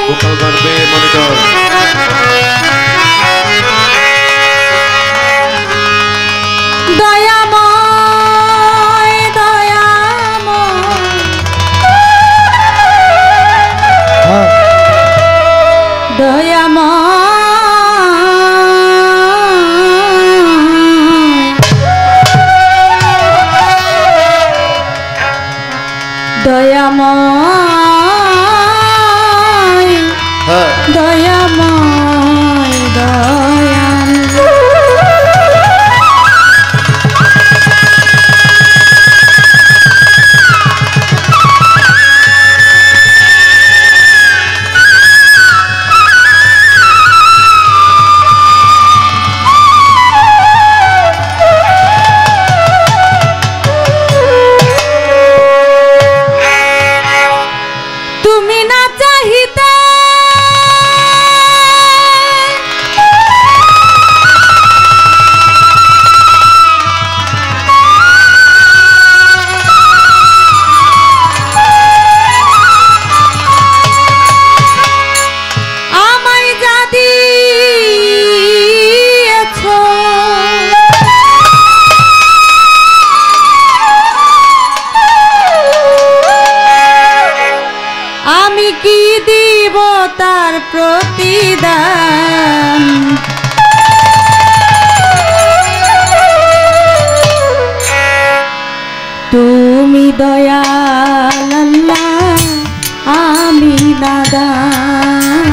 vocal গার্বে monitor দয়াময় দয়াময় দয়াময় দয়াময় দয়াময় দয়াল কি দিব তার প্রতিদান তুমি দয়াল আল্লাহ আমি নাদান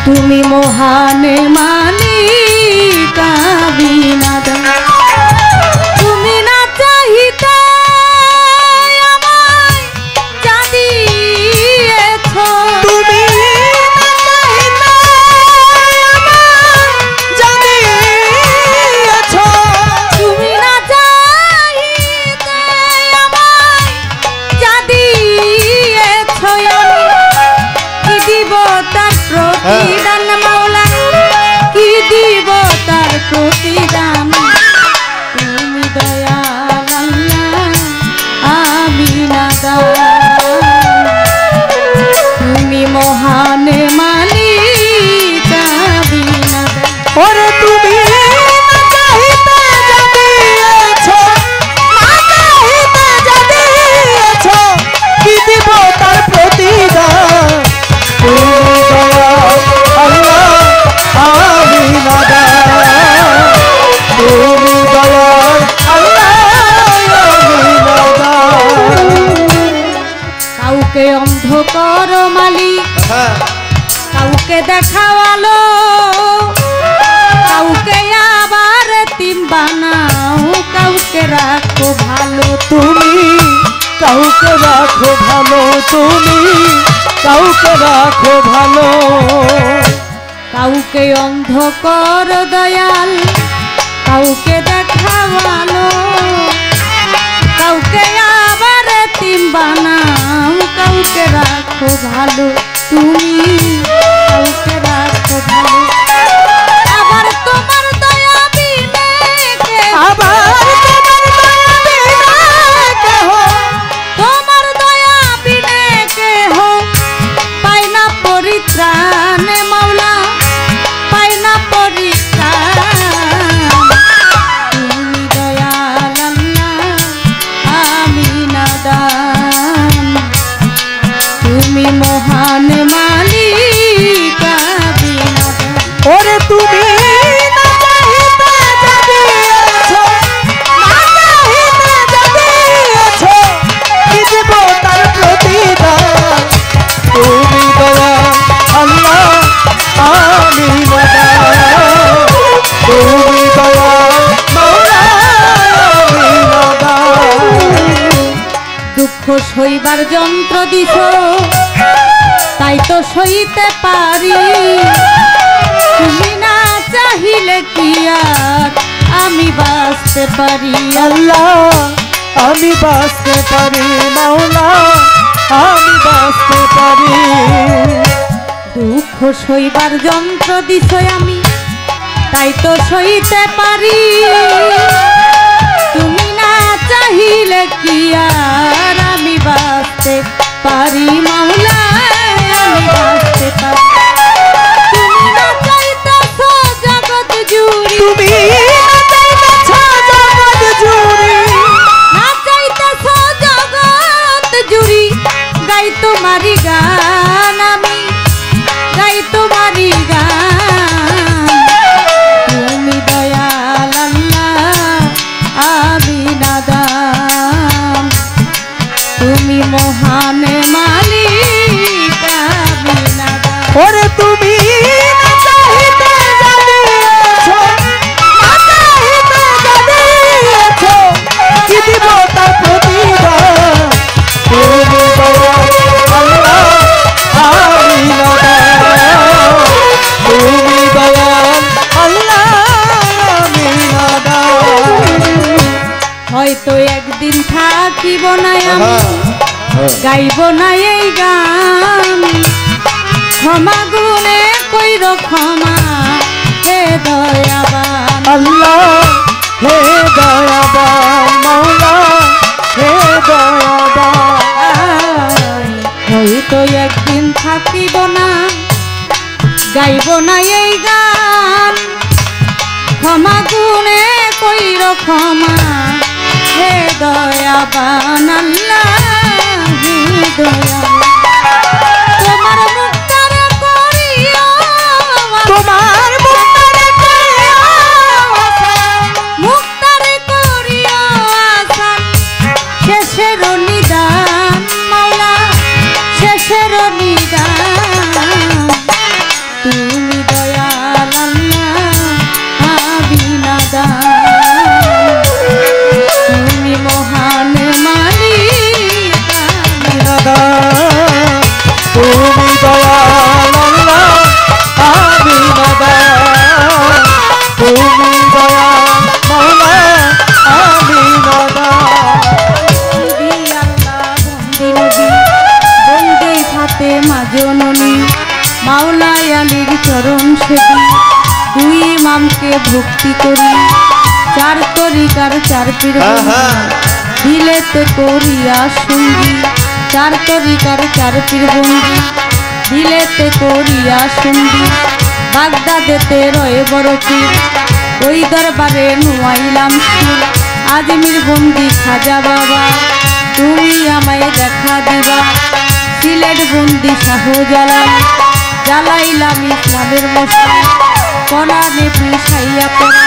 তুমি মহান মালিক আমি নাদান তুমি না চাহিতে প্রতিদান মাওলা কি দিব তার প্রতিদান তুমি দয়াল আল্লাহ আমি নাদান তুমি মহান মালিক আমি নাদান ওরে তুমি কি দিব তার প্রতিদান কাউকে অন্ধকার মালিক কাউকে দেখাওয়ালো কাউকে আবার তিম বানাও কাউকে রাখো ভালো তুমি কাউকে রাখো ভালো তুমি কাউকে রাখো ভালো কাউকে অন্ধকার দয়াল কাউকে দেখাওয়ালো কাউকে আবার তিম বানাও কাউকে রাখো ভালো তুমি কাউকে রাখো ভালো আবার তোমার দয়া বিনে আবার তোমার দয়া বিনে কেহ পাই না পরিত্রাণ মাওলা পাই না পরিত্রাণ তুমি দয়াল আল্লাহ আমি নাদান তুমি মহান মালিক আমি নাদান ওরে তুমি দুঃখ সইবার যন্ত্র দিছ তাই তো সইতে পারি তুমি না চাহিলে কি আর আমি বাঁচতে পারি আল্লাহ আমি বাঁচতে পারি মাওলা আমি বাঁচতে পারি দুঃখ সইবার যন্ত্র দিছ আমি তাই তো সইতে পারি তুমি না চাহিলে কি আর আমি বাঁচতে পারি মাওলা হয়তো একদিন থাকিব না আমি গাইব না এই গান ক্ষমা গুণে কইর ক্ষমা হে দয়াবান আল্লাহ হে দয়াবান মাওলা হে দয়াবান হয়তো একদিন থাকিব না গাইব না এই গান ক্ষমা গুণে কইর ক্ষমা হে দয়াবান আল্লাহ হে দয়াবান তোমার মুক্তারে করিও তোমার মুক্তারে করিও আসান শেষের নিদান মাওলা শেষের নিদান তুমি দয়াল আল্লাহ বিনাদান তুমি মহান মালিক তুমি দয়াল আল্লাহ আমি নাদান তুমি দয়াল মাওলা আমি নাদান নবী আল্লাহ বন্দি নবী বন্দি ফাতেমা জননী মাওলাই আলীর চরণ সেবী দুই ইমামকে ভক্তি করি চার তরিকার চার পীর দিলেতে করিয়া সঙ্গী চার তরিকার চার পীর বন্দি দিলেতে করিয়া সঙ্গী বাগদাদেতে রয়ে বড় পীর ওই দরবারে নুয়াইলাম সুর আজমির বন্দি খাজা বাবা তুমি আমায় দেখা দিবা সিলেট বন্দি শাহজালাল জ্বালাইলাম ইসলামের মশাল কোরআনে পিছাইয়া পড়া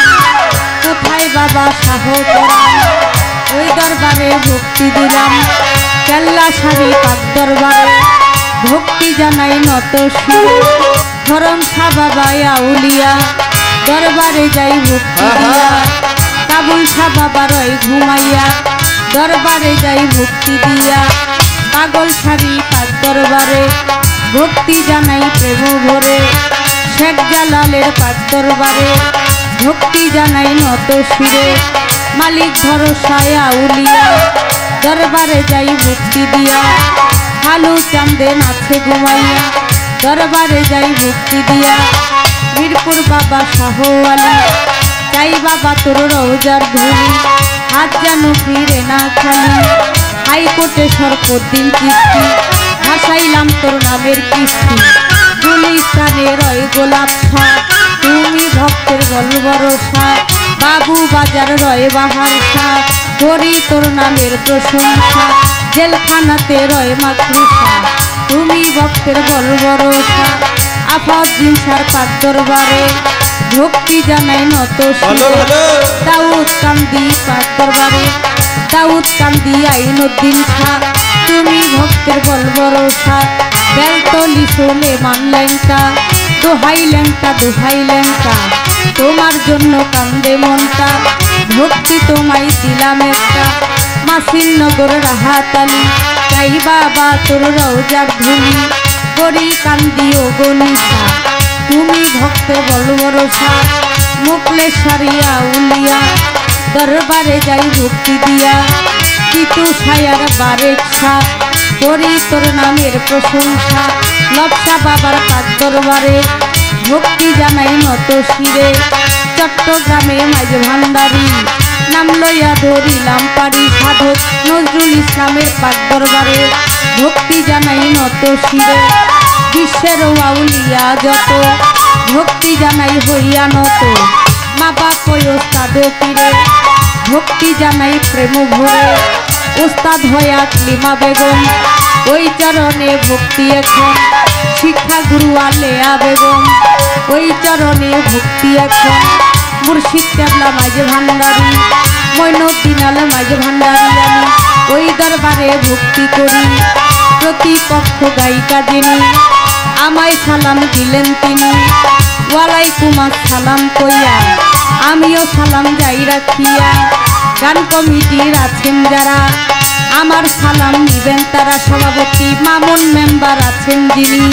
কোথায় বাবা শাহ কোরআন ওই দরবারে ভক্তি দিলাম কেল্লা সারি পাক দরবারে ভক্তি জানাই নত শিরে ধরম শাহ বাবা আউলিয়া দরবারে যাই ভক্তি দিয়া কাবুল শাহ বাবা রয় ঘুমাইয়া দরবারে যাই ভক্তি দিয়া পাগল সারি পাক দরবারে ভক্তি জানাই প্রেম ভরে শেখ জালালের পাক দরবারে ভক্তি জানাই নত শিরে মালিক ভরসায় আউলিয়া দরবারে যাই ভক্তি দিয়া হালু চান্দে নাচে ঘুমাইয়া দরবারে যাই ভক্তি দিয়া মিরপুর বাবা শাহ আলী চাই বাবা তোর রওজার ধুলি হাত যেন ফিরে না খালি হাইকোর্টে সরপদ্দিন কিস্তি ভাসাইলাম তোর নামের কিস্তি গুলিস্তানে রয় গোলাপ শাহ তুমি ভক্তের বল ভরসা বাবু বাজার রয় বাহার শাহ করি তোর নামের প্রশংসা জেলখানাতে রয় মাতৃষা তুমি ভক্তের বল ভরসা আফাত জিনসার পাক দরবারে ভক্তি জানাই নত দাউদ কান্দি পাক দরবারে দাউদ কান্দি আইনুদ্দিন শাহ তুমি ভক্তের বল ভরসা বেলতলি চলে মানলেঙ্কা দোহাই লেঙ্কা তোমার জন্য কান্দে মনটা ভক্তি তোমায় দিলাম একটা মাসিনগর রাহাতালি চাই বাবা তোর রওজার ধুলি করি কান্দি ও গনিশা তুমি ভক্তের বল ভরসা মুকলেশ্বরিয়া উলিয়া দরবারে যাই ভক্তি দিয়া তিতু ছায়ার বারেক শাহ করি তোর নামের প্রশংসা লবসা বাবার পাক দরবারে ভক্তি জানাই নত শিরে চট্টগ্রামে মাঝ ভান্ডারি নাম লইয়া ধরিলাম পারি সাধক নজরুল ইসলামের পাক দরবারে ভক্তি জানাই নত শিরে বিশ্বের আউলিয়া যত ভক্তি জানাই হইয়া নত মা বাপ ওস্তাদ পীরে ভক্তি জানাই প্রেম ভরে ওস্তাদ হয়া ক্লিমা বেগম ওই চরণে ভক্তি এখন শিক্ষা গুরু আলেয়া বেগম ওই চরণে ভক্তি এখন মুর্শিদ কেবলা মাঝে ভান্ডারি মইনুদ্দিন আলে মাঝে ভান্ডারি আমি ওই দরবারে ভক্তি করি প্রতিপক্ষ গায়িকা যিনি আমায় সালাম দিলেন তিনি ওয়ালাইকুম আসসালাম কইয়া আমিও সালাম যাই রাখিয়া গান কমিটির আছেন যারা আমার সালাম নিবেন তারা সভাপতি মামুন মেম্বার আছেন যিনি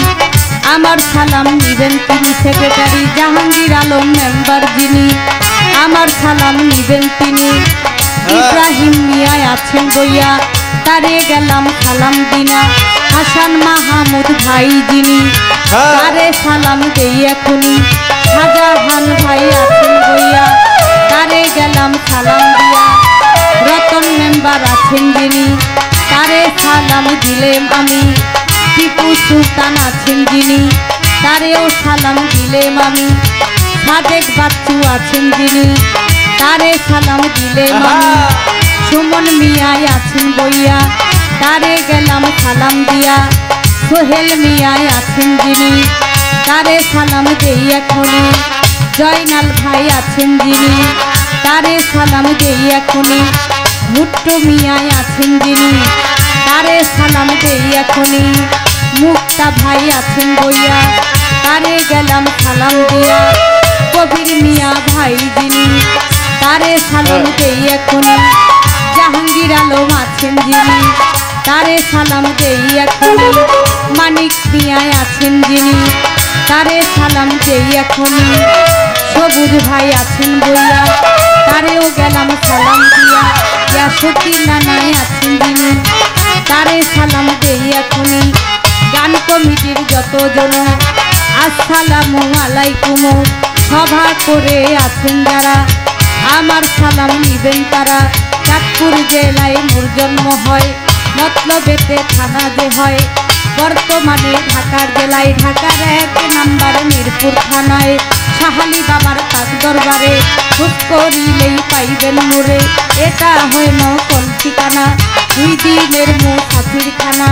আমার সালাম নিবেন তিনি সেক্রেটারি জাহাঙ্গীর আলম মেম্বার যিনি আমার সালাম নিবেন তিনি ইব্রাহিম মিয়া আছেন বইয়া তারে গেলাম সালাম দিনা হাসান মাহমুদ ভাই যিনি তারে সালাম দেই এখনই শাহজাহান ভাই আছেন বইয়া তারে গেলাম সালাম দিয়া রতন মেম্বার আছেন যিনি তারে সালাম দিলেম আমি টিপু সুলতান আছেন যিনি তারেও সালাম দিলেম আমি সাদেক বাচ্চু আছেন যিনি তারে সালাম দিলেম আমি সুমন মিয়াই আছেন বইয়া তারে গেলাম সালাম দিয়া সোহেল মিয়াই আছেন যিনি তারে সালাম দেই এখনই জয়নাল ভাই আছেন যিনি তারে সালাম দেই এখনই ভুট্টো মিয়াই আছেন যিনি তারে সালাম দেই এখনই মুক্তা ভাই আছেন বইয়া তারে গেলাম সালাম দিয়া কবির মিয়া ভাই যিনি তারে সালাম দেই এখনই জাহাঙ্গীর আলম আছেন যিনি তারে সালাম দেই এখনই মানিক মিয়া আছেন যিনি তারে সালাম দেই এখনই সবুজ ভাই আছেন বইয়া তারেও গেলাম সালাম দিয়া ইয়াসুদ্দিন নানাই আছেন যিনি তারে সালাম দেই এখনই গান কমিটির যতজন আসসালামু আলাইকুম সভা করে আছেন যারা আমার সালাম নিবেন তারা চাঁদপুর জেলায় মোর জন্ম হয় মতলবেতে থানা যে হয় বর্তমানে ঢাকার জেলায় ঢাকার 1 নাম্বার মিরপুর থানায় শাহালি বাবার কাজ দরবারে খোঁজ করিলেই পাইবেন মোরে এটা হয় নকল ঠিকানা 2 দিনের মুসাফির খানা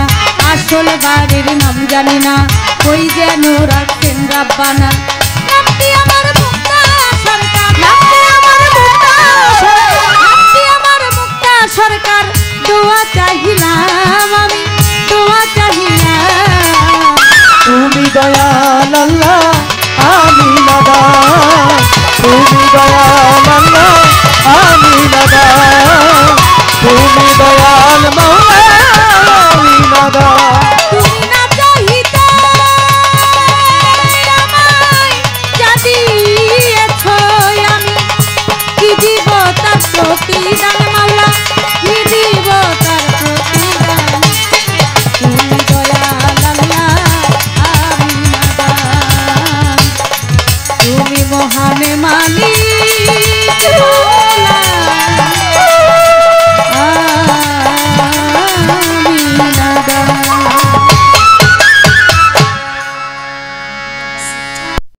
আসল বাড়ির নাম জানি না কই যেন রাখছেন রাব্বানা নামটি আমার মুক্তা সরকার নামটি আমার মুক্তা সরকার নামটি আমার মুক্তা সরকার দোয়া চাহিলাম আমি দোয়া চাহিলাম তুমি দয়াল আল্লাহ আমি নাদান তুমি দয়াল আল্লাহ আমি নাদান তুমি দয়াল মাওলা আমি নাদান